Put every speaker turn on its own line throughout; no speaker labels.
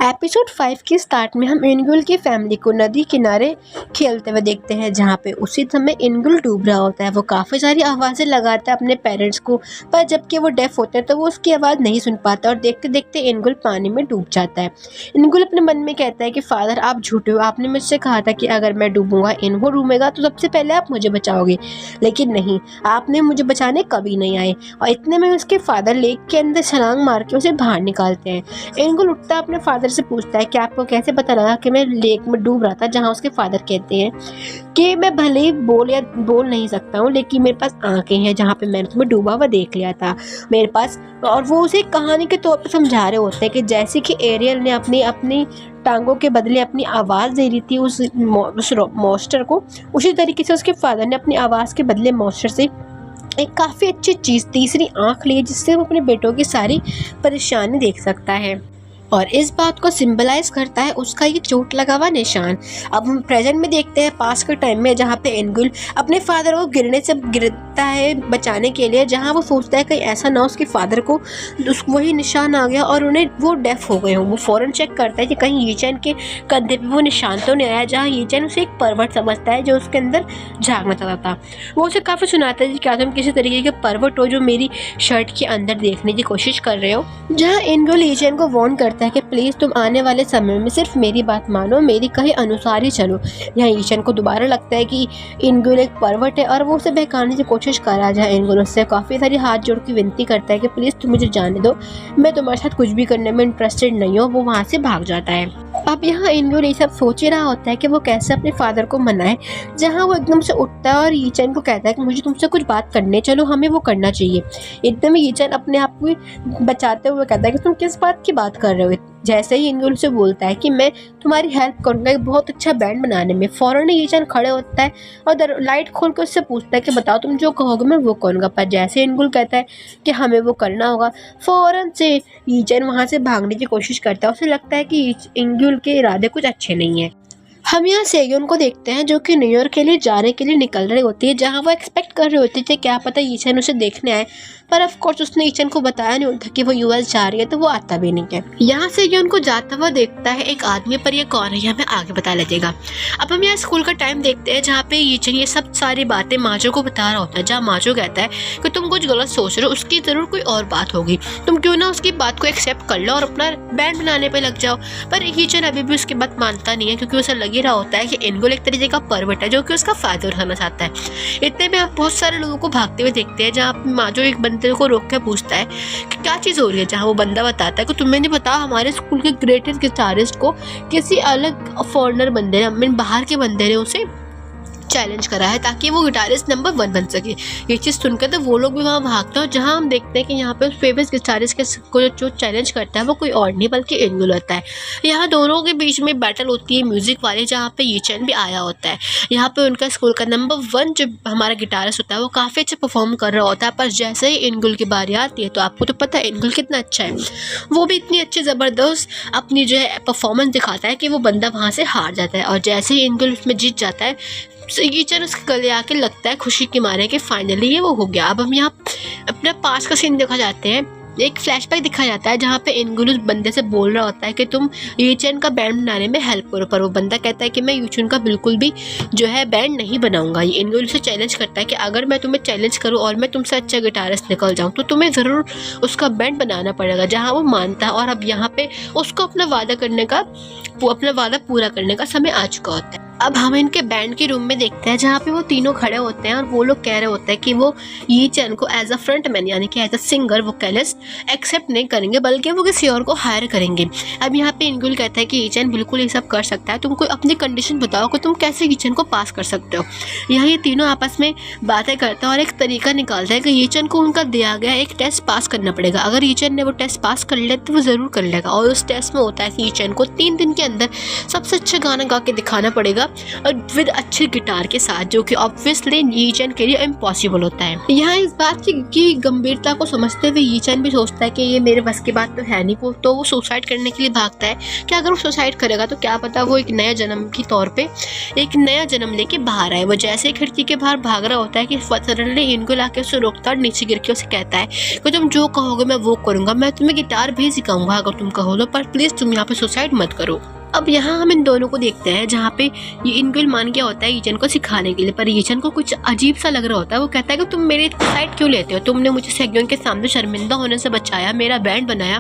Episode 5 के start में हम इनगुल की फैमिली को नदी किनारे खेलते हुए देखते हैं, जहाँ पे उसी समय इनगुल डूब रहा होता है। वो काफ़ी सारी आवाज़ें लगाता है अपने पेरेंट्स को, पर जबकि वो डेफ होता है तो वो उसकी आवाज़ नहीं सुन पाता और देखते देखते इनगुल पानी में डूब जाता है। इनगुल अपने मन में कहता है कि फादर आप झूठे हो, आपने मुझसे कहा था कि अगर मैं डूबूंगा इनको डूबेगा तो सबसे पहले आप मुझे बचाओगे, लेकिन नहीं, आपने मुझे बचाने कभी नहीं आए। और इतने में उसके फादर लेक के अंदर छलांग मार के उसे बाहर निकालते हैं। इनगुल उठता अपने फादर से पूछता है कि आपको कैसे पता लगा कि मैं लेक में डूब रहा था, जहाँ उसके फादर कहते हैं कि मैं भले ही बोल नहीं सकता हूँ, लेकिन मेरे पास आंखें हैं, जहाँ पे मैंने तुम्हें डूबा हुआ देख लिया था मेरे पास। और वो उसे कहानी के तौर पर समझा रहे होते हैं कि जैसे कि एरियल ने अपनी टांगों के बदले अपनी आवाज़ दे रही थी उस मॉन्स्टर को, उसी तरीके से उसके फादर ने अपनी आवाज़ के बदले मॉन्स्टर से एक काफ़ी अच्छी चीज़, तीसरी आंख ली, जिससे वो अपने बेटों की सारी परेशानी देख सकता है। और इस बात को सिंबलाइज करता है उसका ये चोट लगा हुआ निशान। अब हम प्रेजेंट में देखते हैं पास के टाइम में, जहाँ पे इनगुल अपने फादर को गिरने से गिरता है बचाने के लिए, जहाँ वो सोचता है कहीं ऐसा ना उसके फादर को वही निशान आ गया और उन्हें वो डेफ हो गए हों। वो फ़ौरन चेक करता है कि कहीं यीचेन के कंधे पे वो निशान तो नहीं आया, जहाँ यीचेन उसे एक पर्वत समझता है जो उसके अंदर झांकना चाहता था। वो उसे काफ़ी सुनाता है कि क्या तुम किसी तरीके के पर्वत हो जो मेरी शर्ट के अंदर देखने की कोशिश कर रहे हो, जहाँ इनगुल यीचेन को वार्न करता है कि प्लीज़ तुम आने वाले समय में सिर्फ मेरी बात मानो, मेरी कहे अनुसार ही चलो। यहाँ यीचेन को दोबारा लगता है कि इनगुल एक पर्वत है और वो उसे बहकाने की कोशिश कर रहा है, जहाँ इनगुल उससे काफ़ी सारी हाथ जोड़ की विनती करता है कि प्लीज़ तुम मुझे जाने दो, मैं तुम्हारे साथ कुछ भी करने में इंटरेस्टेड नहीं हूँ। वो वहाँ से भाग जाता है। अब यहाँ इनगुल ये सब सोच ही रहा होता है कि वो कैसे अपने फादर को मनाए, जहाँ वो एकदम से उठता है और यीचेन को कहता है कि मुझे तुमसे कुछ बात करने चलो, हमें वो करना चाहिए। एकदम यीचेन अपने आप को बचाते हुए कहता है कि तुम किस बात की बात कर रहे हो। जैसे ही इनगुल से बोलता है कि मैं तुम्हारी हेल्प करूँगा एक बहुत अच्छा बैंड बनाने में, फ़ौरन यीचेन खड़े होता है और लाइट खोल कर उससे पूछता है कि बताओ तुम जो कहोगे मैं वो करूँगा। पर जैसे इनगुल कहता है कि हमें वो करना होगा, फ़ौरन से यीचेन वहाँ से भागने की कोशिश करता है। उसे लगता है कि इनगुल के इरादे कुछ अच्छे नहीं हैं। हम यहाँ सेयोन को देखते हैं जो कि न्यूयॉर्क के लिए जाने के लिए निकल रही होती है, जहाँ वो एक्सपेक्ट कर रही होती थी क्या पता यीचेन उसे देखने आए, पर ऑफ कोर्स उसने यीचेन को बताया नहीं होता कि वो यूएस जा रही है, तो वो आता भी नहीं है। यहाँ सेयोन को जाता हुआ देखता है एक आदमी, पर ये कौन है हमें आगे पता लगेगा। अब हम यहाँ स्कूल का टाइम देखते हैं, जहाँ पे यीचेन ये सब सारी बातें माजो को बता रहा होता है, जहाँ माजो कहता है कि तुम कुछ गलत सोच रहे हो, उसकी जरूर कोई और बात होगी, तुम क्यों ना उसकी बात को एक्सेप्ट कर लो और अपना बैंड बनाने पर लग जाओ। पर यीचेन अभी भी उसकी बात मानता नहीं है, क्योंकि उसे लग ही रहा होता है कि इनगुल एक तरीके का पर्वत है जो कि उसका फायदा उठाना चाहता है। इतने में आप बहुत सारे लोगों को भागते हुए देखते हैं, जहाँ माजो एक बंदे को रोक के पूछता है कि क्या चीज़ हो रही है, जहाँ वो बंदा बताता है कि तुम्हें नहीं पता हमारे स्कूल के ग्रेटेस्ट गिटारिस्ट को किसी अलग फॉरेनर बंदे ने, बाहर के बंदे ने उसे चैलेंज करा है ताकि वो गिटारिस्ट नंबर 1 बन सके। ये चीज़ सुनकर तो वो लोग भी वहाँ भागते हैं, जहाँ हम देखते हैं कि यहाँ पे फेमस गिटारिस्ट को जो चैलेंज करता है वो कोई और नहीं बल्कि इनगुल होता है। यहाँ दोनों के बीच में बैटल होती है म्यूजिक वाली, जहाँ पे यीचेन भी आया होता है। यहाँ पे उनका स्कूल का नंबर 1 जो हमारा गिटारिस्ट होता है वो काफ़ी अच्छा परफॉर्म कर रहा होता है, पर जैसे ही इनगुल की बारी आती है तो आपको तो पता है इनगुल कितना अच्छा है, वो भी इतनी अच्छी ज़बरदस्त अपनी जो है परफॉर्मेंस दिखाता है कि वो बंदा वहाँ से हार जाता है। और जैसे ही इनगुल उसमें जीत जाता है, यीचेन उसके गले आके लगता है खुशी के मारे कि फाइनली ये वो हो गया। अब हम यहाँ अपने पास का सीन देखा जाते हैं, एक फ्लैशबैक दिखा जाता है, जहाँ पे इनगुल उस बंदे से बोल रहा होता है कि तुम यीचेन का बैंड बनाने में हेल्प करो, पर वो बंदा कहता है कि मैं यीचेन का बिल्कुल भी जो है बैंड नहीं बनाऊंगा। ये इनगुल से चैलेंज करता है कि अगर मैं तुम्हें चैलेंज करूँ और मैं तुमसे अच्छा गिटारिस्ट निकल जाऊँ तो तुम्हें ज़रूर उसका बैंड बनाना पड़ेगा, जहाँ वो मानता है। और अब यहाँ पे उसको अपना वादा पूरा करने का समय आ चुका होता है। अब हम इनके बैंड के रूम में देखते हैं, जहाँ पे वो तीनों खड़े होते हैं और वो लोग कह रहे होते हैं कि वो यीचेन को एज अ फ्रंटमैन यानी कि as a singer vocalist accept नहीं करेंगे, बल्कि वो किसी और को हायर करेंगे। अब यहाँ पे इनगुल कहता है कि यीचेन बिल्कुल ये सब कर सकता है, तुम कोई अपनी कंडीशन बताओ कि तुम कैसे यीचेन को पास कर सकते हो। यहाँ ये तीनों आपस में बातें करते हैं और एक तरीका निकालता है कि यीचेन को उनका दिया गया एक टेस्ट पास करना पड़ेगा। अगर यीचेन ने वो टेस्ट पास कर लिया तो वो ज़रूर कर लेगा, और उस टेस्ट में होता है कि यीचेन को 3 दिन के अंदर सबसे अच्छा गाना गा के दिखाना पड़ेगा, और विद अच्छे गिटार के साथ, जो कि ऑब्वियसली यीचन के लिए इम्पॉसिबल होता है। यहाँ इस बात की गंभीरता को समझते हुए यीचन भी सोचता है कि ये मेरे बस की बात तो है नहीं, तो वो सुसाइड करने के लिए भागता है कि अगर वो सुसाइड करेगा तो क्या पता वो एक नया जन्म के तौर पे एक नया जन्म लेके बाहर आए। वो जैसे ही खिड़की के बाहर भाग रहा होता है कि सडनली इनको आके उसे रोकता और नीचे गिर के उसे कहता है कि तुम जो कहोगे मैं वो करूंगा, मैं तुम्हें गिटार भी सिखाऊंगा अगर तुम कहो तो, पर प्लीज तुम यहाँ पे सुसाइड मत करो। अब यहाँ हम इन दोनों को देखते हैं जहाँ पे ये इनगुल मान गया होता है यीचन को सिखाने के लिए, पर यीचन को कुछ अजीब सा लग रहा होता है। वो कहता है कि तुम मेरी साइड क्यों लेते हो, तुमने मुझे सेग्योन के सामने शर्मिंदा होने से बचाया, मेरा बैंड बनाया,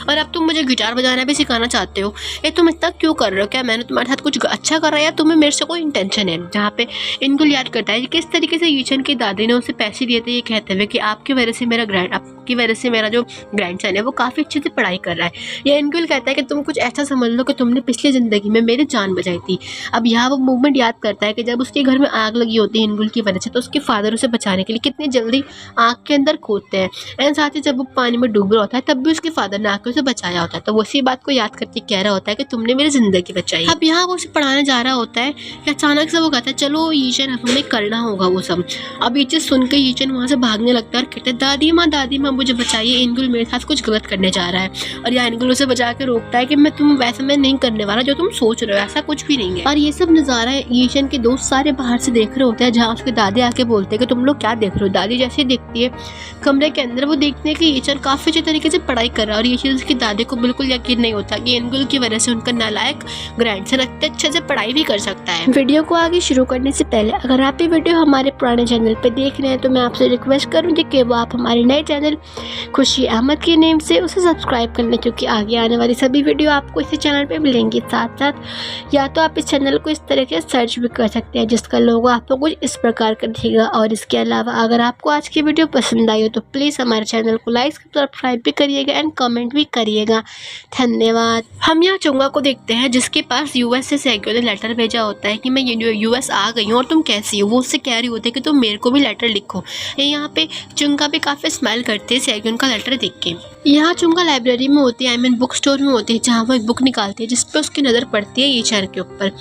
और अब तुम मुझे गिटार बजाना भी सिखाना चाहते हो। ये तुम इतना क्यों कर रहे हो, क्या मैंने तुम्हारे साथ कुछ अच्छा करा या तुम्हें मेरे से कोई इंटेंशन है। जहाँ पे इनगुल याद करता है किस तरीके से यीचन की दादी ने उसे पैसे दिए थे, ये कहते हुए कि आपकी वजह से मेरा जो ग्रैंडसन है वो काफ़ी अच्छे से पढ़ाई कर रहा है। या इनगुल कहता है कि तुम कुछ ऐसा समझ लो कि तुमने पिछली ज़िंदगी में मेरी जान बचाई थी। अब यहाँ वो मूवमेंट याद करता है कि जब उसके घर में आग लगी होती है इनगुल की वजह से, तो उसके फादर उसे बचाने के लिए कितनी जल्दी आग के अंदर कूदते हैं, एंड साथ ही जब वो पानी में डूब रहा होता है तब भी उसके फादर ने आकर उसे बचाया होता है। तो वो उसी बात को याद करके कह रहा होता है कि तुमने मेरी ज़िंदगी बचाई। अब यहाँ वो उसे पढ़ाने जा रहा होता है कि अचानक से वो कहता है चलो यीचन अब हमें करना होगा वो सब। अब ये चीज़ सुन के यीचन वहाँ से भागने लगता है और कहता है दादी माँ मुझे बचाइए, इनगुल मेरे साथ कुछ गलत करने जा रहा है। और यहाँ इनगुल उसे बचा के रोकता है कि मैं नहीं करने वाला जो तुम सोच रहे हो, ऐसा कुछ भी नहीं है। और ये सब नज़ारा यीचन के दोस्त सारे बाहर से देख रहे होते हैं, जहाँ उसके दादी आके बोलते हैं कि तुम लोग क्या देख रहे हो। दादी जैसे देखती है कमरे के अंदर, वो देखते हैं कि यीचन काफ़ी अच्छे तरीके से पढ़ाई कर रहा है, और ये चीज़ उसकी दादी को बिल्कुल यकीन नहीं होता कि इनगुल की वजह से उनका नालायक ग्रैंडसन अच्छे से पढ़ाई भी कर सकता है। वीडियो को आगे शुरू करने से पहले अगर आप ये वीडियो हमारे पुराने चैनल पर देख रहे हैं तो मैं आपसे रिक्वेस्ट करूँगी कि वो आप हमारे नए चैनल खुशी अहमद के नेम से उसे सब्सक्राइब कर लें, क्योंकि आगे आने वाली सभी वीडियो आपको इसी चैनल पे मिलेंगी। साथ साथ या तो आप इस चैनल को इस तरह से सर्च भी कर सकते हैं जिसका लोगो आपको कुछ इस प्रकार का दिखेगा। और इसके अलावा अगर आपको आज की वीडियो पसंद आई हो तो प्लीज़ हमारे चैनल को लाइक सब्सक्राइब भी करिएगा एंड कमेंट भी करिएगा। धन्यवाद। हम यहाँ चुंगा को देखते हैं जिसके पास यूएस से सेग्यो ने लेटर भेजा होता है कि मैं यूएस आ गई हूँ और तुम कैसी हो। वो उससे कह रही होती है कि तुम मेरे को भी लेटर लिखो। यहाँ पे चुंगा भी काफ़ी स्माइल करते हैं सेग्योन का लेटर देख के। यहाँ चुंगा लाइब्रेरी में होती है, बुक स्टोर में होती है, जहाँ वो एक बुक निकालती है जिसपे उसकी नज़र पड़ती है यीचन के ऊपर।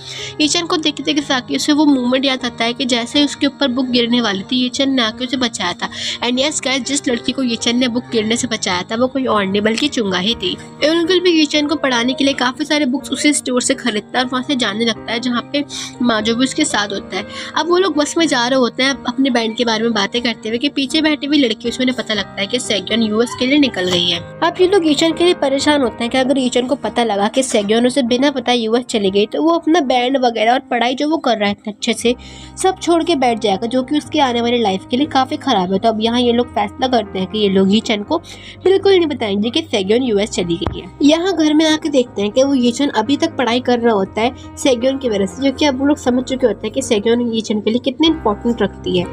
यीचन को देखते देखते साकी उसे वो मूवमेंट याद आता है कि जैसे उसके ऊपर बुक गिरने वाली थी यीचन ने आके उसे बचाया था। एंड यस गाइस, जिस लड़की को यीचन ने बुक गिरने से बचाया था वो कोई और नहीं बल्कि चुंगा ही थी। इनगुल भी यीचन को पढ़ाने के लिए काफ़ी सारे बुक्स उसी स्टोर से खरीदता है और वहाँ से जाने लगता है जहाँ पे माजो भी उसके साथ होता है। अब वो लोग बस में जा रहे होते हैं अपने बैंड के बारे में बातें करते हुए कि पीछे बैठी हुई लड़की उन्हें पता लगता है कि सेग्योन यूएस के लिए निकल गई है। अब ये लोग यीचन के लिए परेशान होते हैं कि अगर यीचन को पता लगा कि सेग्योन उसे बिना पता यूएस चली गई तो वो अपना बैंड वगैरह और पढ़ाई जो वो कर रहा है इतने अच्छे से सब छोड़ के बैठ जाएगा, जो कि उसकी आने वाली लाइफ के लिए काफ़ी खराब है। तो अब यहाँ ये लोग फैसला करते हैं कि ये लोग यीचन को बिल्कुल नहीं बताएंगे कि सेग्योन यूएस चली गई है। यहाँ घर में आके देखते हैं कि वो यीचन अभी तक पढ़ाई कर रहा होता है सेग्योन की वजह से, जो कि अब वो लोग समझ चुके होते हैं कि सेग्योन यीचन के लिए कितनी इंपॉर्टेंट रखती है।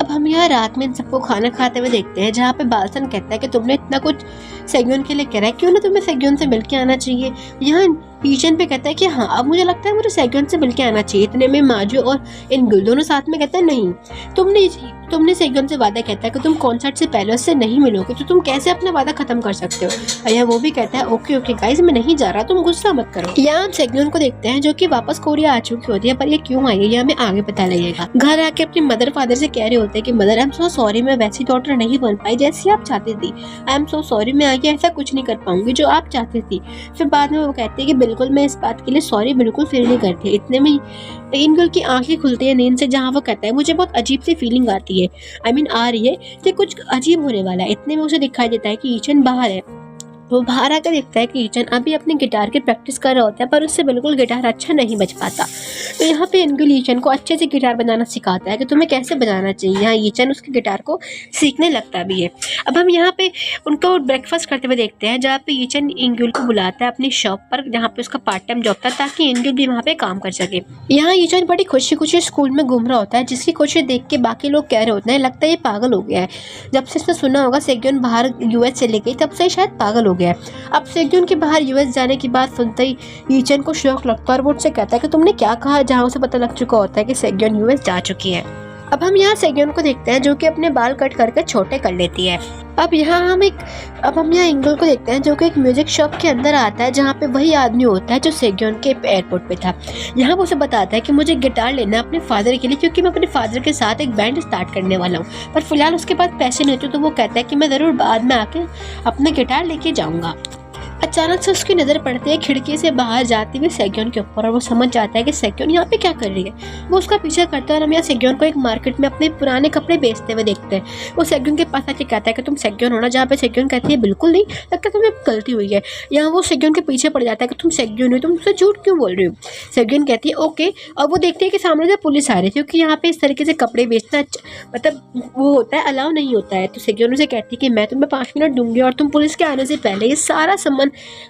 अब हम यहाँ रात में इन सबको खाना खाते हुए देखते हैं जहाँ पे बालसन कहता है कि तुमने इतना कुछ सेग्योन के लिए कह रहा है, क्यों ना तुम्हें सेग्योन से मिलके आना चाहिए। यहाँ यीचन पे कहता है कि हाँ अब मुझे लगता है मुझे सेग्योन से मिलके आना चाहिए। इतने में माजो और इनगुल दोनों साथ में कहते हैं नहीं, तुमने सेग्योन से वादा कहता है कि तुम कॉन्सर्ट से पहले उससे नहीं मिलोगे, तो तुम कैसे अपना वादा खत्म कर सकते हो। और यहाँ वो भी कहता है ओके गाइस मैं नहीं जा रहा, तुम गुस्सा मत करो। यहाँ हम सेग्योन को देखते हैं जो कि वापस कोरिया आ चुकी होती है, पर ये क्यों आई है ये हमें आगे पता लगेगा। घर आके अपने मदर फादर से कह रहे होते हैं कि mother I am so sorry, मैं वैसी डॉटर नहीं बन पाई जैसी आप चाहती थी। आई एम सो सॉरी, मैं आगे ऐसा कुछ नहीं कर पाऊंगी जो आप चाहती थी। फिर बाद में वो कहती है कि बिल्कुल मैं इस बात के लिए सॉरी बिल्कुल फील नहीं करती। इतने में इनगुल की आंखें खुलती है नींद से, जहाँ वो कहता है मुझे बहुत अजीब सी फीलिंग आती है, आ रही है कि कुछ अजीब होने वाला है। इतने में उसे दिखाई देता है कि यीचन बाहर है। वो बाहर आकर देखता है कि यीचन अभी अपनी गिटार की प्रैक्टिस कर रहा होता है, पर उससे बिल्कुल गिटार अच्छा नहीं बज पाता। तो यहाँ पे इनगुल यीचन को अच्छे से गिटार बजाना सिखाता है कि तुम्हें कैसे बजाना चाहिए। यहाँ यीचन उसके गिटार को सीखने लगता भी है। अब हम यहाँ पे उनको ब्रेकफास्ट करते हुए देखते हैं जहाँ पे यीचन इनगुल को बुलाता है अपनी शॉप पर, जहाँ पे उसका पार्ट टाइम जॉब था, ताकि इनगुल भी वहाँ पे काम कर सके। यहाँ यीचन बड़ी खुशी खुशी स्कूल में घूम रहा होता है, जिसकी खुशी देख के बाकी लोग कह रहे होते हैं लगता है ये पागल हो गया है। जब से इसने सुना होगा सेग्योन बाहर यूएस चली गई तब से शायद पागल हो गया है। अब सेग्योन के बाहर यूएस जाने की बात सुनते ही यीचन को शौक लगता है और वो उससे कहता है कि तुमने क्या कहा, जहाँ उसे पता लग चुका होता है कि सेग्योन यूएस जा चुकी है। अब हम यहाँ सेग्योन को देखते हैं जो कि अपने बाल कट करके छोटे कर लेती है। अब हम यहाँ इंगल को देखते हैं जो कि एक म्यूजिक शॉप के अंदर आता है जहाँ पे वही आदमी होता है जो सेग्योन के एयरपोर्ट पे था। यहाँ वो उसे बताता है कि मुझे गिटार लेना है अपने फादर के लिए, क्योंकि मैं अपने फादर के साथ एक बैंड स्टार्ट करने वाला हूँ, पर फिलहाल उसके पास पैसे नहीं होते। तो वो कहता है कि मैं ज़रूर बाद में आके अपना गिटार लेके जाऊँगा। अचानक से उसकी नज़र पड़ती है खिड़की से बाहर जाती हुई सेग्योन के ऊपर और वो समझ जाता है कि सेग्योन यहाँ पे क्या कर रही है। वो उसका पीछा करता है और हम यहाँ सेग्योन को एक मार्केट में अपने पुराने कपड़े बेचते हुए देखते हैं। वो सेग्योन के पास आके कहता है कि तुम सेग्योन हो ना, जहाँ पे सेग्योन कहती है बिल्कुल नहीं, लगता है तुम्हें गलती हुई है। यहाँ वो सेग्योन के पीछे पड़ जाता है कि तुम सेग्योन हो, तुम मुझसे झूठ क्यों बोल रही हो। सेग्योन कहती है ओके। और वो देखते हैं कि सामने से पुलिस आ रही है, क्योंकि यहाँ पे इस तरीके से कपड़े बेचना मतलब वो होता है, अलाउ नहीं होता है। तो सेग्योन उसे कहती है कि मैं तुम्हें 5 मिनट दूंगी और तुम पुलिस के आने से पहले ये सारा सामान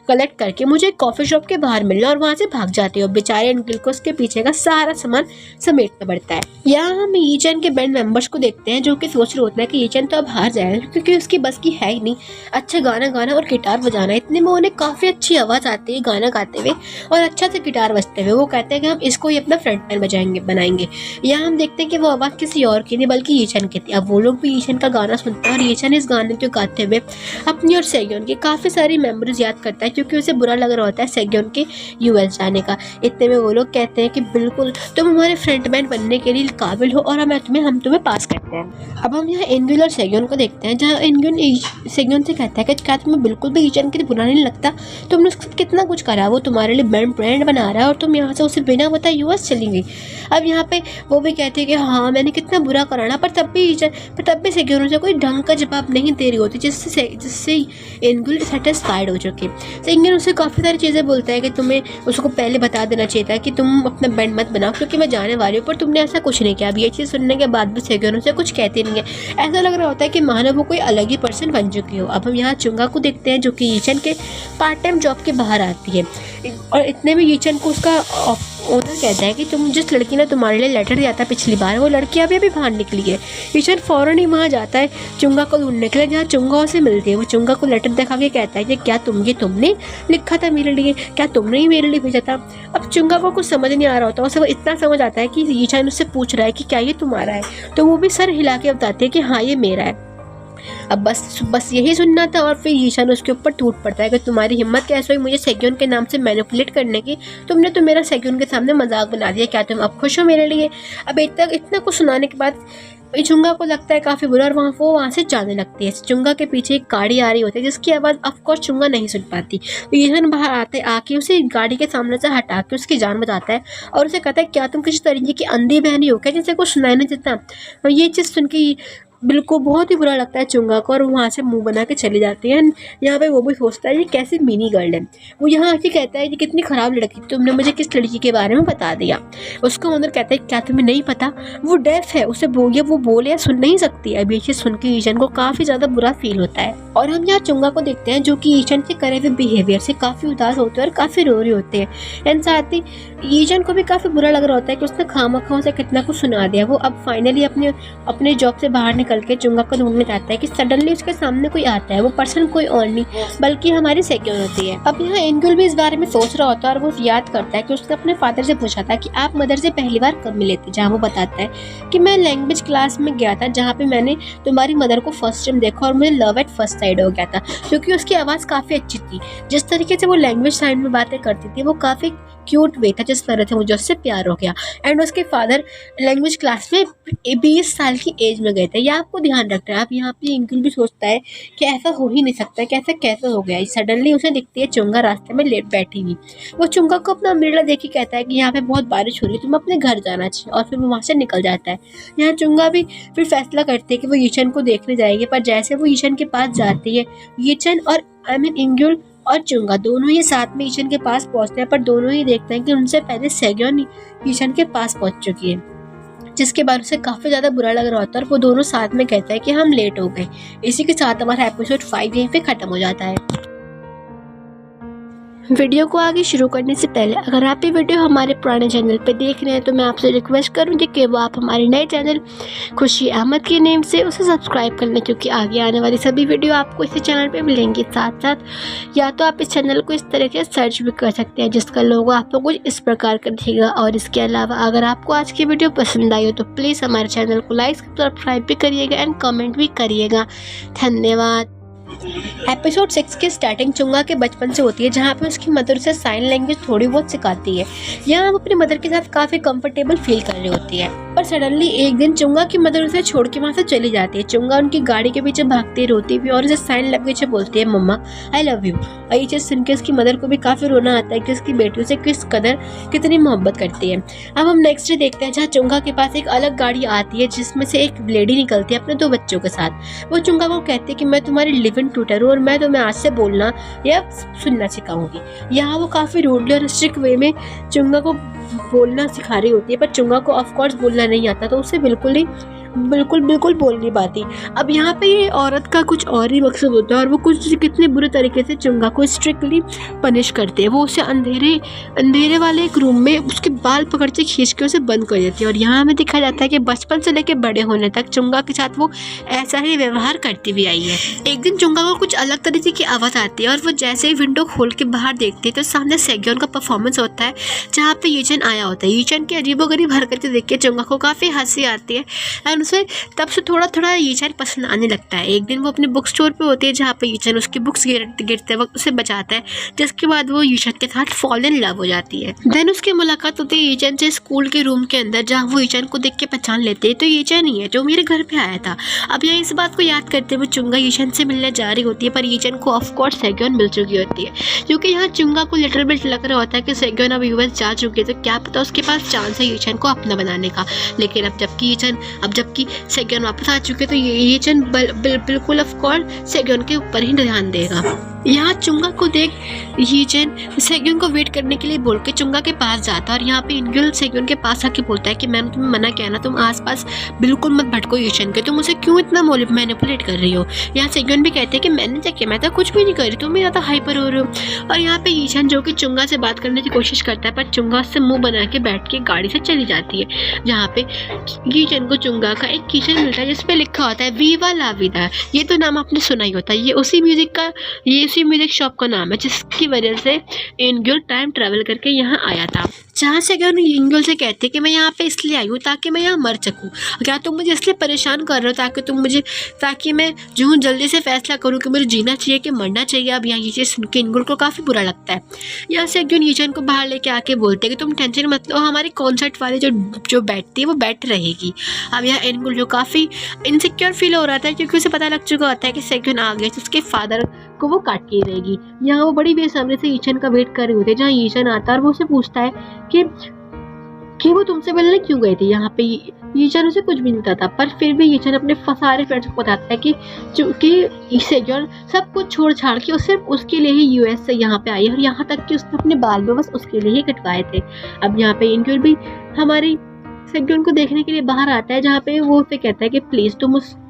कलेक्ट करके मुझे कॉफी शॉप के बाहर मिलना, और वहां से भाग जाते हो। बेचारे अंकल को उसके पीछे का सारा सामान समेटना पड़ता है। यहाँ हम ईचन के बैंड मेंबर्स को देखते हैं जो कि सोच रहे होते हैं कि ईचन तो अब हार जाएगा, क्योंकि उसकी बस की है ही नहीं अच्छा गाना गाना और गिटार बजाना। इतने में उन्हें काफी अच्छी आवाज आती है गाना गाते हुए और अच्छा से गिटार बजते हुए। वो कहते हैं कि हम इसको ही अपना फ्रंटमैन बनाएंगे। यहाँ हम देखते हैं कि वो आवाज किसी और की नहीं बल्कि ईचन की थी। अब वो लोग भी ईचन का गाना सुनते हैं और ईचन इस गाने को गाते हुए अपनी और सेग्योन की काफी सारी मेमोरीज याद करता है, क्योंकि उसे बुरा लग रहा होता है सेग्योन के यूएस जाने का। इतने में वो लोग कहते हैं कि बिल्कुल तुम हमारे फ्रंटमैन बनने के लिए काबिल हो और हम तुम्हें पास करते हैं। अब हम यहाँ एनग्युल और सेग्योन को देखते हैं, जहाँ एनग्युल सेग्योन से कहता है कि क्या तुम्हें बिल्कुल भी ईचन के लिए बुरा नहीं लगता, तुमने उसके कितना कुछ करा, वो तुम्हारे लिए ब्रांड बना रहा है और तुम यहाँ से उसे बिना बताए यूएस चली गई। अब यहाँ पे वो भी कहती है कि हाँ मैंने कितना बुरा करा ना, पर तब भी सेग्योन से कोई ढंग का जवाब नहीं दे रही होती, जिससे एनग्युल सेटिस्फाइड हो चुकी। सेग्योन उसे काफ़ी सारी चीज़ें बोलता है कि तुम्हें उसको पहले बता देना चाहिए था कि तुम अपना बैंड मत बनाओ, क्योंकि मैं जाने वाली हूँ, पर तुमने ऐसा कुछ नहीं किया। अब ये चीज़ सुनने के बाद भी सेग्योन उसे कुछ कहती नहीं है। ऐसा लग रहा होता है कि मानो वो कोई अलग ही पर्सन बन चुकी हो। अब हम यहाँ चुंगा को देखते हैं जो कि ईचन के पार्ट टाइम जॉब के बाहर आती है, और इतने में ईचन को उसका ओनर कहता है कि तुम जिस लड़की ने तुम्हारे लिए लेटर दिया था पिछली बार, वो लड़की अभी बाहर निकली है। ईचन फौरन ही वहाँ जाता है चुंगा को ढूंढने के लिए, जहाँ चुंगा उसे मिलती है। वो चुंगा को लेटर दिखा के कहता है कि क्या तुमने लिखा था मेरे लिए, क्या तुमने ही मेरे लिए भेजा था। अब चुंगा को कुछ समझ नहीं आ रहा होता, उसे वो इतना समझ आता है कि ईचन उससे पूछ रहा है कि क्या ये तुम्हारा है, तो वो भी सर हिला के बताती है कि हाँ ये मेरा है। अब बस यही सुनना था, और फिर ईशान उसके ऊपर टूट पड़ता है कि तुम्हारी हिम्मत कैसे हुई मुझे सेग्योन के नाम से मैनिपुलेट करने की, तुमने तो मेरा सेग्योन के सामने मजाक बना दिया, क्या तुम अब खुश हो मेरे लिए। अब इतना कुछ सुनाने के बाद चुंगा को लगता है काफ़ी बुरा, और वो वहाँ से जाने लगती है। चुंगा के पीछे एक गाड़ी आ रही होती है जिसकी आवाज़ ऑफकोर्स चुंगा नहीं सुन पाती। ईशान बाहर आके उसे गाड़ी के सामने से हटा के उसकी जान बचाता है और उसे कहता है क्या तुम किसी तरीके की अंधी बहनी हो क्या जिसे कुछ सुनाई नहीं देता। और ये चीज़ सुन के बिल्कुल बहुत ही बुरा लगता है चुंगा को, और वहाँ से मुंह बना के चली जाती है। यहाँ पे वो भी सोचता है ये कैसी मिनी गर्ल है। वो यहाँ आके कहता है कि कितनी ख़राब लड़की, तुमने मुझे किस लड़की के बारे में बता दिया। उसका ओनर कहता है क्या तुम्हें नहीं पता, वो डेफ है, उसे वो बोले या सुन नहीं सकती है। अब ये चीज़ सुन के ईशन को काफ़ी ज़्यादा बुरा फील होता है। और हम यहाँ चुंगा को देखते हैं जो कि ईशन के करे हुए बिहेवियर से काफ़ी उदास होते हैं और काफ़ी रो रहे होते हैं। एंड साथ ही ईशन को भी काफ़ी बुरा लग रहा होता है कि उसने खामखा से कितना कुछ सुना दिया। वो अब फाइनली अपने जॉब से बाहर निकल के चुंगा को ढूंढने जाता है कि सडनली उसके सामने कोई आता है। वो पर्सन कोई और नहीं बल्कि हमारी सेक्योर होती है। अब यहाँ एंगुल भी इस बारे में सोच रहा होता है और वो याद करता है कि उसने अपने फादर से पूछा था कि आप मदर से पहली बार कब मिले थे, जहाँ वो बताता है कि मैं लैंग्वेज क्लास में गया था जहाँ पे मैंने तुम्हारी मदर को फर्स्ट टाइम देखा और मुझे लव एट फर्स्ट साइड हो गया था, क्योंकि उसकी आवाज़ काफ़ी अच्छी थी। जिस तरीके से वो लैंग्वेज साइड में बातें करती थी वो काफ़ी क्यूट वे था, जिस तरह से मुझे उससे प्यार हो गया। एंड उसके फादर लैंग्वेज क्लास में 20 साल की एज में गए थे। यह आपको ध्यान रखना है। आप यहाँ पे एंगल भी सोचता है कि ऐसा हो ही नहीं सकता, कैसे हो गया। सडनली उसे दिखती है चुंगा रास्ते में लेट बैठी हुई। वो चुंगा को अपना अम्ब्रेला देख के कहता है कि यहाँ पे बहुत बारिश हो रही है, तुम्हें अपने घर जाना चाहिए, और फिर वो वहाँ से निकल जाता है। यहाँ चुंगा भी फिर फैसला करती है कि वो ईशन को देखने जाएगी, पर जैसे वो ईशन के पास जाती है, ईशन और एंगल और चुंगा दोनों ही साथ में ईशन के पास पहुंचते हैं, पर दोनों ही देखते हैं कि उनसे पहले सेग्योन ईशन के पास पहुंच चुकी है, जिसके बाद उसे काफ़ी ज़्यादा बुरा लग रहा होता है। और वो दोनों साथ में कहते हैं कि हम लेट हो गए। इसी के साथ हमारा एपिसोड 5 यहीं पे ख़त्म हो जाता है। वीडियो को आगे शुरू करने से पहले अगर आप ये वीडियो हमारे पुराने चैनल पे देख रहे हैं तो मैं आपसे रिक्वेस्ट करूंगी कि वो आप हमारे नए चैनल खुशी अहमद के नेम से उसे सब्सक्राइब कर लें, क्योंकि आगे आने वाली सभी वीडियो आपको इसी चैनल पे मिलेंगी। साथ साथ या तो आप इस चैनल को इस तरीके से सर्च भी कर सकते हैं जिसका लोगो आपको कुछ इस प्रकार का दिखेगा। और इसके अलावा अगर आपको आज की वीडियो पसंद आई हो तो प्लीज़ हमारे चैनल को लाइक सब्सक्राइब भी करिएगा एंड कमेंट भी करिएगा। धन्यवाद। एपिसोड 6 की स्टार्टिंग चुंगा के बचपन से होती है, जहाँ पे उसकी मदर उसे साइन लैंग्वेज थोड़ी बहुत सिखाती है। यहाँ वो अपनी मदर के साथ काफ़ी कंफर्टेबल फील कर रही होती है, पर सडनली एक दिन चुंगा की मदर उसे छोड़ के वहाँ से चली जाती है। चुंगा उनकी गाड़ी के पीछे भागती रोती हुई और उसे साइन लैंग्वेज में बोलती है, मम्मा आई लव यू। और ये चीज़ सुन के उसकी मदर को भी काफ़ी रोना आता है कि उसकी बेटी उसे कितनी मोहब्बत करती है। अब हम नेक्स्ट डे देखते हैं जहाँ चुंगा के पास एक अलग गाड़ी आती है जिसमें से एक लेडी निकलती है अपने 2 बच्चों के साथ। वो चुंगा को कहती है कि मैं तुम्हारी लिव इन ट्यूटर हूँ और मैं तुम्हें आज से बोलना या सुनना सिखाऊंगी। यहाँ वो काफ़ी रूडली और स्ट्रिक्ट वे में चुंगा को बोलना सिखा रही होती है, पर चुंगा को ऑफ कोर्स बोलना नहीं आता तो उसे बिल्कुल बोल नहीं पाती। अब यहाँ पे ये औरत का कुछ और ही मकसद होता है और वो कुछ कितने बुरे तरीके से चुंगा को स्ट्रिक्टली पनिश करते हैं। वो उसे अंधेरे वाले एक रूम में उसके बाल पकड़ के खींच के उसे बंद कर देती है। और यहाँ हमें दिखा जाता है कि बचपन से लेकर बड़े होने तक चुंगा के साथ वो ऐसा ही व्यवहार करती भी आई है। एक दिन चुंगा को कुछ अलग तरीके की आवाज़ आती है और वो जैसे ही विंडो खोल के बाहर देखती है तो सामने सेग्योन का परफॉर्मेंस होता है जहाँ पे यूचन आया होता है। यूचन की अजीबोगरीब हरकतें देख के चुंगा को काफ़ी हंसी आती है एंड उसे तब से थोड़ा यूचन पसंद आने लगता है। एक दिन वो अपने बुक स्टोर पे होती है जहाँ पे यूचन उसकी बुक्स गिरते वक्त उसे बचाता है, जिसके बाद वो यूचन के साथ फॉल इन लव हो जाती है। देन उसकी मुलाकात होती है यूचन से स्कूल के रूम के अंदर, जहाँ वो यूचन को देख के पहचान लेते हैं तो यूचन ही है जो मेरे घर पे आया था। अब यहाँ इस बात को याद करते हुए चुंगा यूचन से मिलने जा रही होती है, पर यूचन को ऑफकोर्स सेग्योन मिल चुकी होती है, क्योंकि यहाँ चुंगा को लिटिल बिट लग रहा होता है कि सेग्योन अब यूएस जा चुकी है तो क्या पता उसके पास चांस है यूचन को अपना बनाने का। लेकिन अब जबकि सेग्योन वापस आ चुके तो यूचन बिल्कुल ऑफ कोर्स सेग्योन के ऊपर ही ध्यान देगा। यहाँ चुंगा को देख यूचन सेग्योन को वेट करने के लिए बोल के चुंगा के पास जाता है और यहाँ पे इनग्युल सेग्योन के पास आके बोलता है कि मैंने तुम्हें मना किया ना, तुम आसपास बिल्कुल मत भटको यूचन के, तुम उसे क्यों इतना मैनिपुलेट कर रही हो। यहाँ सेग्योन भी कहते हैं कि मैंने क्या किया, मैं तो कुछ भी नहीं कर रही, तुम ही ज़्यादा हाइपर हो रहे हो। और यहाँ पे यूचन जो कि चुंगा से बात करने की कोशिश करता है, पर चुंगा उससे मुँह बना के बैठ के गाड़ी से चली जाती है। जहाँ पे यूचन को चुंगा का एक कीचेन मिलता है जिसपे लिखा होता है वीवा ला विदा। ये तो नाम आपने सुना ही होता है, ये उसी म्यूजिक शॉप का नाम है जिसकी वजह से इनग्युल टाइम ट्रैवल करके यहाँ आया था। जहाँ से अगर इनग्युल से कहते कि मैं यहाँ पे इसलिए आई हूँ ताकि मैं यहाँ मर सकूँ, क्या तुम मुझे इसलिए परेशान कर रहे हो ताकि मैं जो हूँ जल्दी से फैसला करूँ कि मुझे जीना चाहिए कि मरना चाहिए। अब यहाँ ये चीज़ सुन के इनग्युल को काफ़ी बुरा लगता है। यहाँ से अगर यूचन को बाहर लेके आके बोलते हैं कि तुम टेंशन मत लो, हमारी कॉन्सर्ट वाली जो बैठती है वो बैठ रहेगी। अब यहाँ इनग्युल जो काफ़ी इनसिक्योर फील हो रहा था क्योंकि उसे पता लग चुका होता है कि सेग्योन आ गया तो उसके फादर को वो काट के रहेगी। यहाँ वो बड़ी बेसब्री से यूचन का वेट कर रही होती है, जहाँ यूचन आता है और वो उसे पूछता है कि वो तुमसे मिलने क्यों गए थे। यहाँ पे यूचन उसे कुछ भी नहीं बताता, पर फिर भी यूचन अपने सारे फ्रेंड्स को बताता है कि सेग्योन सब कुछ छोड़ छाड़ के सिर्फ उसके लिए ही यूएस से यहाँ पे आई है और यहाँ तक कि उसने अपने बाल भी बस उसके लिए ही कटवाए थे। अब यहाँ पे इनग्युल भी हमारी सेग्योन को देखने के लिए बाहर आता है, जहाँ पे वो उसे कहता है कि प्लीज़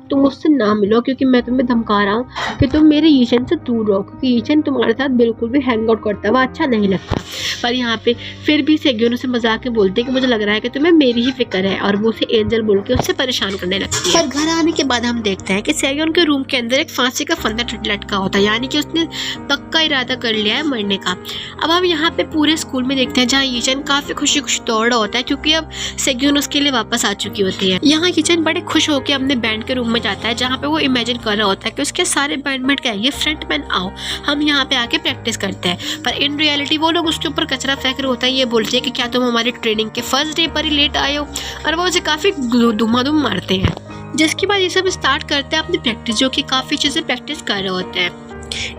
तुम उससे ना मिलो, क्योंकि मैं तुम्हें धमका रहा हूँ कि तुम मेरे यूचन से दूर रहो, क्योंकि यूचन तुम्हारे साथ बिल्कुल भी हैंग आउट करता हुआ अच्छा नहीं लगता। पर यहाँ पे फिर भी सेग्योन उसे मजाक में बोलते हैं कि मुझे लग रहा है कि तुम्हें मेरी ही फिक्र है, और वो उसे एंजल बोल के उससे परेशान करने लगती है। पर घर आने के बाद हम देखते हैं कि सेग्योन के रूम के अंदर एक फांसी का फंदा लटका होता है, यानी कि उसने पक्का इरादा कर लिया है मरने का। अब हम यहाँ पे पूरे स्कूल में देखते हैं जहाँ यूचन काफ़ी खुशी दौड़ रहा होता है क्योंकि अब सेग्योन उसके लिए वापस आ चुकी होती है। यहाँ यूचन बड़े खुश होकर अपने बैंड के रूम में जाता है, जहाँ पे वो इमेजिन कर रहा होता है कि उसके सारे बैंडमेट कहेंगे फ्रंटमैन आओ हम यहाँ पे आके प्रैक्टिस करते हैं। पर इन रियलिटी वो लोग उसके ऊपर कचरा फेंक रहे होता है, ये बोलते हैं कि क्या तुम हमारी ट्रेनिंग के फर्स्ट डे पर ही लेट आए हो, और वो उसे काफ़ी धुमाधुम मारते हैं। जिसके बाद ये सब स्टार्ट करते हैं अपनी प्रैक्टिस, जो कि काफ़ी चीज़ें प्रैक्टिस कर रहे होते हैं।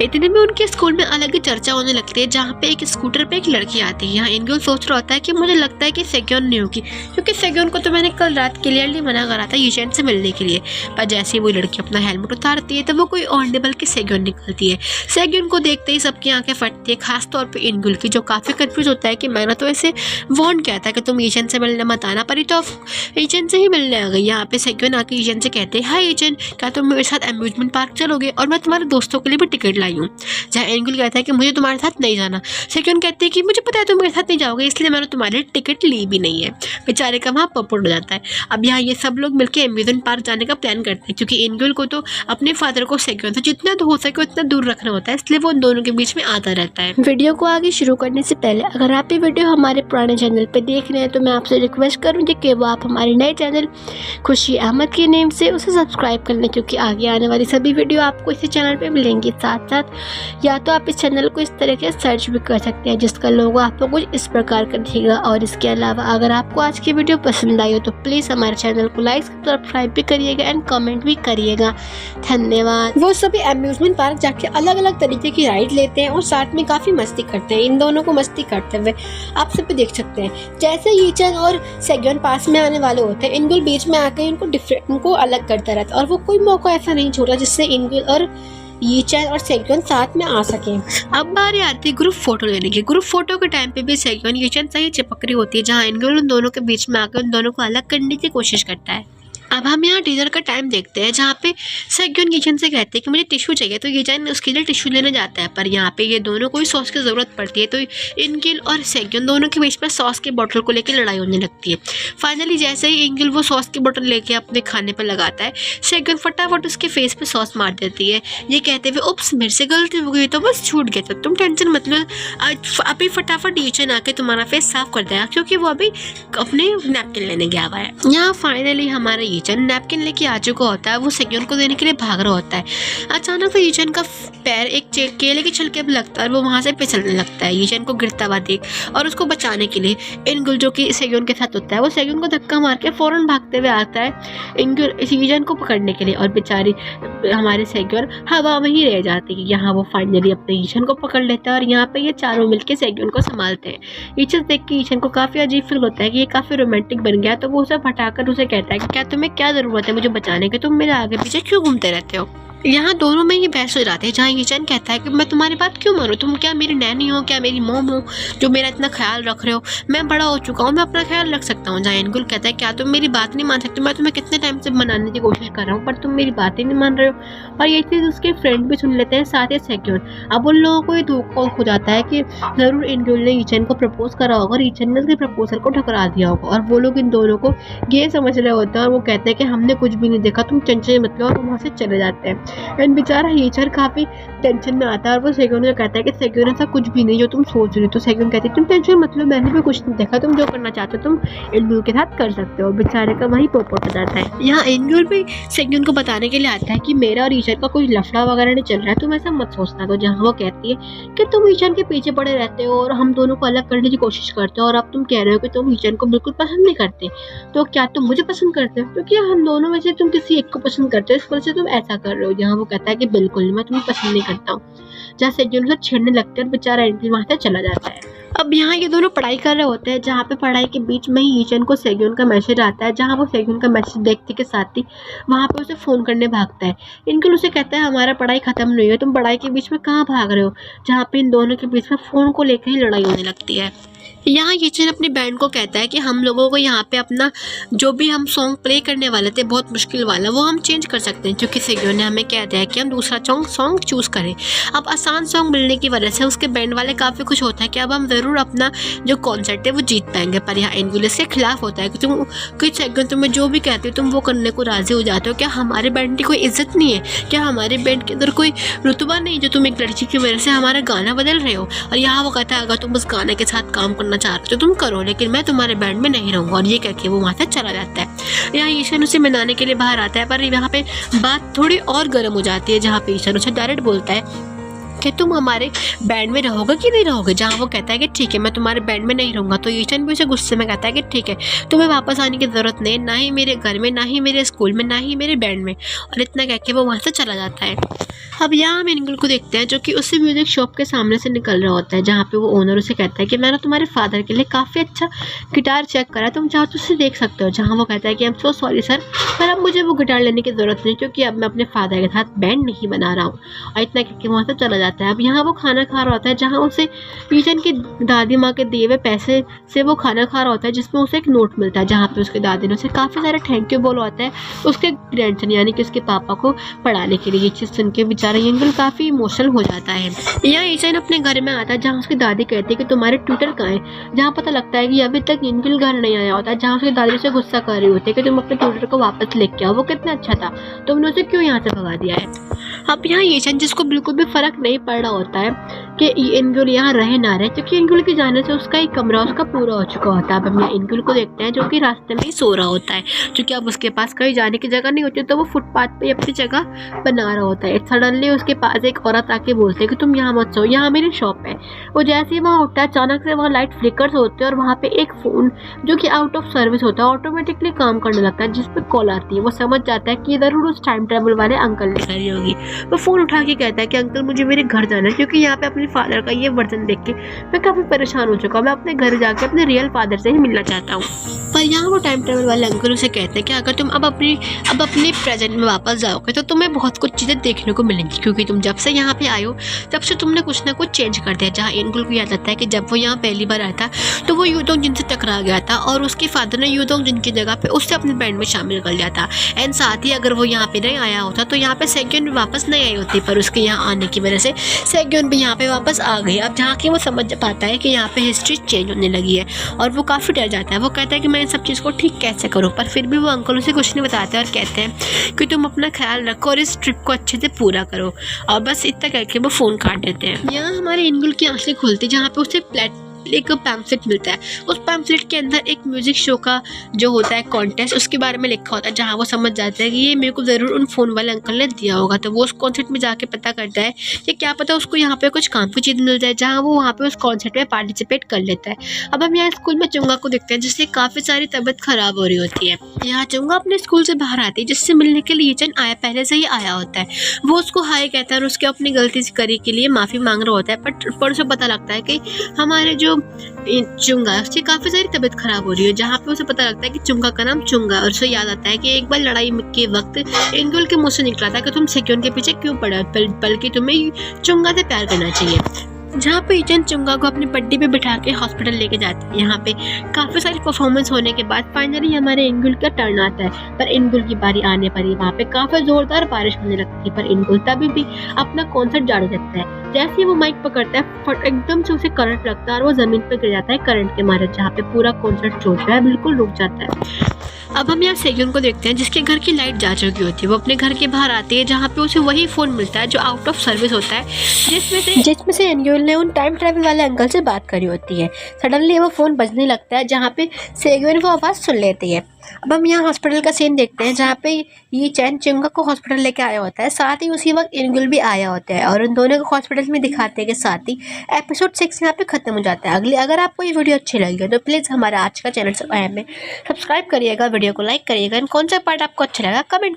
इतने में उनके स्कूल में अलग ही चर्चा होने लगती है, जहाँ पे एक स्कूटर पे एक लड़की आती है। यहाँ इनग्युल सोच रहा होता है कि मुझे लगता है कि सेग्योन नहीं होगी, क्योंकि सेग्योन को तो मैंने कल रात क्लियरली मना करा था यूचन से मिलने के लिए। पर जैसे ही वो लड़की अपना हेलमेट उतारती है तो वो कोई और नहीं बल्कि सेग्योन निकलती है। सेग्योन को देखते ही सबकी आंखें फटती है, खासतौर पर इनग्युल की, जो काफ़ी कन्फ्यूज होता है कि मैंने तो ऐसे वॉर्न किया था कि तुम यूचन से मिलने मत आना, पर ये तो यूचन से ही मिलने आ गई। यहाँ पे सेग्योन आके यूचन से कहते हैं, हाय यूचन, क्या तुम मेरे साथ अम्यूजमेंट पार्क चलोगे और मैं तुम्हारे दोस्तों के लिए भी टिकट लाई हूँ। जहाँ एनगुल कहता है कि मुझे तुम्हारे साथ नहीं जाना। सेक्योन कहती है कि मुझे पता है तुम मेरे साथ नहीं जाओगे, इसलिए मैंने तुम्हारे टिकट ली भी नहीं है। बेचारे का वहाँ पपोट हो जाता है। अब यहाँ ये सब लोग मिलकर एम्यूजमेंट पार्क जाने का प्लान करते हैं, क्योंकि एनगुल को तो अपने फादर को सेक्योन से जितना हो सके उतना दूर रखना होता है, इसलिए वो उन दोनों के बीच में आता रहता है। वीडियो को आगे शुरू करने से पहले अगर आप ये वीडियो हमारे पुराने चैनल पे देख रहे हैं तो मैं आपसे रिक्वेस्ट करूँगी कि वो आप हमारे नए चैनल खुशी अहमद के नेम से उसे सब्सक्राइब कर लें, क्योंकि आगे आने वाली सभी वीडियो आपको इसी चैनल पे मिलेंगी। साथ साथ या तो आप इस चैनल को इस तरह से सर्च भी कर सकते हैं जिसका लोगो आपको कुछ इस प्रकार का दिखेगा। और इसके अलावा अगर आपको आज की वीडियो पसंद आई हो तो प्लीज़ हमारे चैनल को लाइक सब्सक्राइब भी करिएगा एंड कमेंट भी करिएगा। धन्यवाद। वो सभी अम्यूजमेंट पार्क जाके अलग अलग तरीके की राइड लेते हैं और साथ में काफ़ी मस्ती करते हैं। इन दोनों को मस्ती करते हुए आप सब भी देख सकते हैं। जैसे यीचन और सेक्योन पास में आने वाले होते हैं, एनगुल बीच में आकर उनको अलग करता रहता है और वो कोई मौका ऐसा नहीं छोड़ा जिससे एनगुल और यीचन और सेक्योन साथ में आ सके। अब बारी आती है ग्रुप फोटो लेने की। ग्रुप फोटो के टाइम पे भी सेक्योन यीचन से ही चिपक रही होती है, जहाँ एनगुल उन दोनों के बीच में आकर उन दोनों को अलग करने की कोशिश करता है। अब हम यहाँ डिनर का टाइम देखते हैं, जहाँ पे सेक्योन यीचन से कहते हैं कि मुझे टिश्यू चाहिए, तो यीचन उसके लिए टिश्यू लेने जाता है। पर यहाँ पे ये दोनों को ही सॉस की ज़रूरत पड़ती है, तो एनगुल और सेक्योन दोनों के बीच में सॉस की बोतल को लेकर लड़ाई होने लगती है। फाइनली जैसे ही एनगुल वो सॉस की बोतल लेके अपने खाने पर लगाता है, सेक्योन फटाफट उसके फेस पे सॉस मार देती है, ये कहते हुए उप्स मेरे से गलती हो गई, तो बस छूट गया, तो तुम टेंशन मत लो, अभी फटाफट यीचन आके तुम्हारा फेस साफ कर देगा, क्योंकि वो अभी अपने नैपकिन लेने गया हुआ है। यहाँ फाइनली हमारा यीचन नैपकिन लेके आ चुका होता है, वो सेक्योन को देने के लिए भाग रहा होता है। अचानक से यीचन का पैर एक केले के छिलके पे लगता है और वो वहाँ से फिसलने लगता है। यीचन को गिरता हुआ देख और उसको बचाने के लिए एनगुल, जो कि सेक्योन के साथ होता है, वो सेक्योन को धक्का मार के फौरन भागते हुए आता है एनगुल यीचन को पकड़ने के लिए, और बेचारी हमारे सेक्योन हवा में ही रह जाती है। यहाँ वो फाइनली अपने यीचन को पकड़ लेता है और यहाँ पे ये चारों मिलकर सेक्योन को संभालते हैं। यीचन देख के यीचन को काफ़ी अजीब फील होता है कि ये काफ़ी रोमांटिक बन गया, तो वो उसे हटाकर उसे कहता है कि क्या तुम्हें क्या ज़रूरत है मुझे बचाने की, तुम मेरे आगे पीछे क्यों घूमते रहते हो। यहाँ दोनों में ही बहस हो जाती है, जहाँ यीचन कहता है कि मैं तुम्हारी बात क्यों मानूं, तुम क्या मेरी नैनी हो, क्या मेरी मॉम हो जो मेरा इतना ख्याल रख रहे हो, मैं बड़ा हो चुका हूँ, मैं अपना ख्याल रख सकता हूँ। जहाँ एनगुल कहता है क्या तुम मेरी बात नहीं मान सकते, मैं तुम्हें कितने टाइम से मनाने की कोशिश कर रहा हूँ पर तुम मेरी बात ही नहीं मान रहे हो। और ये चीज़ उसके फ्रेंड भी सुन लेते हैं, साथ ही सेक्योन। अब उन लोगों को ये धोखा हो जाता है कि ज़रूर एनगुल ने यीचन को प्रपोज करा होगा और यीचन ने उसके प्रपोजल को ठुकरा दिया होगा, और वो लोग इन दोनों को ये समझ रहे होते हैं और वो कहते हैं कि हमने कुछ भी नहीं देखा, तुम टेंशन मत लो, और वहाँ से चले जाते हैं। एंड बेचारा यीचन काफ़ी टेंशन में आता है और वो सेक्योन को कहता है कि सेक्योन ऐसा कुछ भी नहीं जो तुम सोच रही हो। तो सेक्योन कहती है तुम टेंशन मत लो, मैंने भी कुछ नहीं देखा, तुम जो करना चाहते हो तुम एनगुल के साथ कर सकते हो। बेचारे का वही पोपट हो जाता है। यहाँ एनगुल भी सेक्योन को बताने के लिए आता है कि मेरा और यीचन का कोई लफड़ा वगैरह नहीं चल रहा है, तुम ऐसा मत सोचना। तो जहाँ वो कहती है कि तुम यीचन के पीछे पड़े रहते हो और हम दोनों को अलग करने की कोशिश करते हो, और अब तुम कह रहे हो कि तुम यीचन को बिल्कुल पसंद नहीं करते, तो क्या तुम मुझे पसंद करते हो, क्योंकि हम दोनों में से तुम किसी एक को पसंद करते हो, इस वजह से तुम ऐसा कर रहे हो। यहाँ वो कहता है कि बिल्कुल मैं तुम्हें पसंद नहीं करता हूँ। जहाँ सेक्योन से छेड़ने लगते हैं, बेचारा एनगुल वहाँ से चला जाता है। अब यहाँ ये दोनों पढ़ाई कर रहे होते हैं, जहाँ पे पढ़ाई के बीच में ही यीचन को सेक्योन का मैसेज आता है, जहाँ वो सेक्योन का मैसेज देखते के साथ ही वहाँ पे उसे फ़ोन करने भागता है। एनगुल उसे कहता है हमारा पढ़ाई ख़त्म नहीं है, तुम पढ़ाई के बीच में कहाँ भाग रहे हो, जहाँ पे इन दोनों के बीच में फ़ोन को लेकर ही लड़ाई होने लगती है। यहाँ यीचन अपनी बैंड को कहता है कि हम लोगों को यहाँ पे अपना जो भी हम सॉन्ग प्ले करने वाले थे बहुत मुश्किल वाला, वो हम चेंज कर सकते हैं, क्योंकि सेक्योन ने हमें कह दिया है कि हम दूसरा सॉन्ग चूज़ करें। अब आसान सॉन्ग मिलने की वजह से उसके बैंड वाले काफ़ी खुश होता है कि अब हम ज़रूर अपना जो कॉन्सर्ट है वो जीत पाएंगे। पर यहाँ एनगुल इसके खिलाफ होता है कि तुम कोई सेक्योन तुम्हें जो भी कहते हो तुम वो करने को राज़ी हो जाते हो, क्या हमारे बैंड की कोई इज्जत नहीं है, क्या हमारे बैंड के अंदर कोई रुतबा नहीं जो तुम एक लड़की की वजह से हमारा गाना बदल रहे हो। और यहाँ वो कहता है अगर तुम उस गाने के साथ काम करना चाहते हो तो तुम करो, लेकिन मैं तुम्हारे बैंड में नहीं रहूँगा। और ये कह के वो वहाँ से चला जाता है। यहाँ यीचन उसे मनाने के लिए बाहर आता है, पर यहाँ पे बात थोड़ी और गर्म हो जाती है, जहाँ पे यीचन उसे डायरेक्ट बोलता है कि तुम हमारे बैंड में रहोगे कि नहीं रहोगे। जहाँ वो कहता है कि ठीक है मैं तुम्हारे बैंड में नहीं रहूँगा, तो यीचन भी उसे गुस्से में कहता है कि ठीक है तुम्हें वापस आने की ज़रूरत नहीं, ना ही मेरे घर में, ना ही मेरे स्कूल में, ना ही मेरे बैंड में। और इतना कह के वो वहाँ से चला जाता है। अब यहाँ हम एनगुल को देखते हैं जो कि उसी म्यूज़िक शॉप के सामने से निकल रहा होता है, जहाँ पे वो ओनर उसे कहता है कि मैंने तुम्हारे फादर के लिए काफ़ी अच्छा गिटार चेक करा, तुम चाहो तो उसे देख सकते हो। जहाँ वो कहता है कि I am so sorry sir, पर अब मुझे वो गिटार लेने की ज़रूरत नहीं, क्योंकि अब मैं अपने फादर के साथ बैंड नहीं बना रहा हूँ। और इतना कह के वहाँ से चला जाता है। अब यहाँ वो खाना खा रहा होता है जहाँ उसे ईचन की दादी माँ के दिए हुए पैसे से वो खाना खा रहा होता है, जिसमें उसे एक नोट मिलता है जहाँ पे उसके दादी ने उसे काफ़ी सारा थैंक यू बोला होता है उसके ग्रैंडसन यानी कि उसके पापा को पढ़ाने के लिए। ये चीज़ सुन के बेचारा यंगल काफ़ी इमोशनल हो जाता है। यहाँ ईचन अपने घर में आता है जहाँ उसकी दादी कहती है कि तुम्हारे ट्यूटर कहाँ है, जहाँ पता लगता है कि अभी तक यंगल घर नहीं आया होता है, जहाँ उसकी दादी से गुस्सा कर रही होती है कि तुम अपने ट्यूटर को वापस लेके आओ, वो कितना अच्छा था, तुमने उसे क्यों यहाँ से भगा दिया है। अब यहाँ ईचन जिसको बिल्कुल भी फर्क नहीं पड़ रहा होता है कि इनगुल यहाँ रहे ना रहे, क्योंकि इनगुल के जाने से उसका एक कमरा उसका पूरा हो चुका होता है। अब हम यहाँ इनगुल को देखते हैं जो कि रास्ते में ही सो रहा होता है, क्योंकि अब उसके पास कहीं जाने की जगह नहीं होती, तो वो फुटपाथ पे अपनी जगह बना रहा होता है। सडनली उसके पास एक औरत आके बोलते है कि तुम यहाँ मत सो, यहाँ मेरी शॉप है। वो जैसे ही वहाँ उठता है अचानक से वहाँ लाइट फ्लिकर्स होते हैं और वहाँ पे एक फ़ोन जो कि आउट ऑफ सर्विस होता है ऑटोमेटिकली काम करने लगता है, जिस पर कॉल आती है। वो समझ जाता है कि ज़रूर उस टाइम ट्रेवल वाले अंकल ने करी होगी। वो फ़ोन उठा के कहता है कि अंकल मुझे मेरे घर जाना है, क्योंकि यहाँ पे अपने फादर का ये वर्जन देख के मैं काफ़ी परेशान हो चुका हूँ। मैं अपने घर जाके अपने रियल फादर से ही मिलना चाहता हूँ। पर यहाँ वो टाइम ट्रेवल वाले अंकल उसे कहते हैं कि अगर तुम अब अपने प्रेजेंट में वापस जाओगे तो तुम्हें बहुत कुछ चीज़ें देखने को मिलेंगी, क्योंकि तुम जब से यहाँ पे आए हो तब से तुमने कुछ ना कुछ चेंज कर दिया। जहाँ इनगुल को याद आता है कि जब वो यहाँ पहली बार आया था तो वो यूदोंग जिन से टकरा गया था और उसके फादर ने यूदोंग जिन की जगह पे उससे अपने बैंड में शामिल कर लिया था। एंड साथ ही अगर वो यहाँ पे नहीं आया होता तो यहाँ पे सेग्योन भी वापस नहीं आई होती, पर उसके यहाँ आने की वजह से सेग्योन भी यहाँ पे वापस आ गई। अब जहाँ की वो समझ पाता है कि यहाँ पे हिस्ट्री चेंज होने लगी है और वो काफ़ी डर जाता है। वो कहता है कि मैं इन सब चीज़ को ठीक कैसे करूँ, पर फिर भी वो अंकल उसे कुछ नहीं बताते और कहते हैं कि तुम अपना ख्याल रखो और इस ट्रिप को अच्छे से पूरा करो, और बस इतना करके वो फ़ोन काट देते हैं। यहाँ हमारे इनगुल की आंखें खुलती जहाँ पे उसे एक पैम्फलेट मिलता है। उस पैम्फलेट के अंदर एक म्यूजिक शो का जो होता है कॉन्टेस्ट, उसके बारे में लिखा होता है, जहाँ वो समझ जाता है कि ये मेरे को ज़रूर उन फ़ोन वाले अंकल ने दिया होगा। तो वो उस कॉन्सर्ट में जाके पता करता है कि क्या पता उसको यहाँ पे कुछ काम की चीज़ मिल जाए, जहाँ वो वहाँ पे उस कॉन्सर्ट में पार्टिसिपेट कर लेता है। अब हम यहाँ स्कूल में चुंगा को देखते हैं जिससे काफ़ी सारी तबीयत खराब हो रही होती है। यहाँ चुंगा अपने स्कूल से बाहर आती है जिससे मिलने के लिए ईचन पहले से ही आया होता है। वो उसको हाय कहता है और उसके अपनी गलती से करी के लिए माफ़ी मांग रहा होता है, पर उसे पता लगता है कि हमारे जो चुंगा है उसकी काफ़ी सारी तबीयत खराब हो रही है, जहाँ पे उसे पता लगता है कि चुंगा का नाम चुंगा है। और उसे याद आता है कि एक बार लड़ाई के वक्त इनगुल के मुंह से निकला था कि तुम सेक्योन के पीछे क्यों पड़े, बल्कि तुम्हें चुंगा से प्यार करना चाहिए। जहाँ पे ईचन चुंगा को अपनी पट्टी पे बिठा के हॉस्पिटल लेके जाता है। यहाँ पे काफ़ी सारी परफॉर्मेंस होने के बाद फाइनली हमारे इनगुल का टर्न आता है, पर इनगुल की बारी आने पर ही वहाँ पे काफ़ी ज़ोरदार बारिश होने लगती है, पर इनगुल तभी भी अपना कॉन्सर्ट जारी रखता है। जैसे ही वो माइक पकड़ता है एकदम से उसे करंट लगता है और वो ज़मीन पर गिर जाता है करंट के मारे, जहाँ पे पूरा कॉन्सर्ट जो है बिल्कुल रुक जाता है। अब हम यहाँ सेग्योन को देखते हैं जिसके घर की लाइट जा चुकी होती है। वो अपने घर के बाहर आती है जहाँ पे उसे वही फ़ोन मिलता है जो आउट ऑफ सर्विस होता है, जिसमें से एनग्युल ने उन टाइम ट्रैवल वाले अंकल से बात करी होती है। सडनली वो फ़ोन बजने लगता है जहाँ पे सेग्योन वो आवाज़ सुन लेती है। अब हम यहाँ हॉस्पिटल का सीन देखते हैं जहाँ पे ये चैन चुंगा को हॉस्पिटल लेके आया होता है, साथ ही उसी वक्त इनगुल भी आया होता है और उन दोनों को हॉस्पिटल में दिखाते हैं कि साथ ही एपिसोड 6 यहाँ पे खत्म हो जाता है। अगर आपको ये वीडियो अच्छी लगी है तो प्लीज़ हमारा आज का चैनल में सब्सक्राइब करिएगा, वीडियो को लाइक करिएगा, कौन सा पार्ट आपको अच्छा लगा कमेंट करिएगा।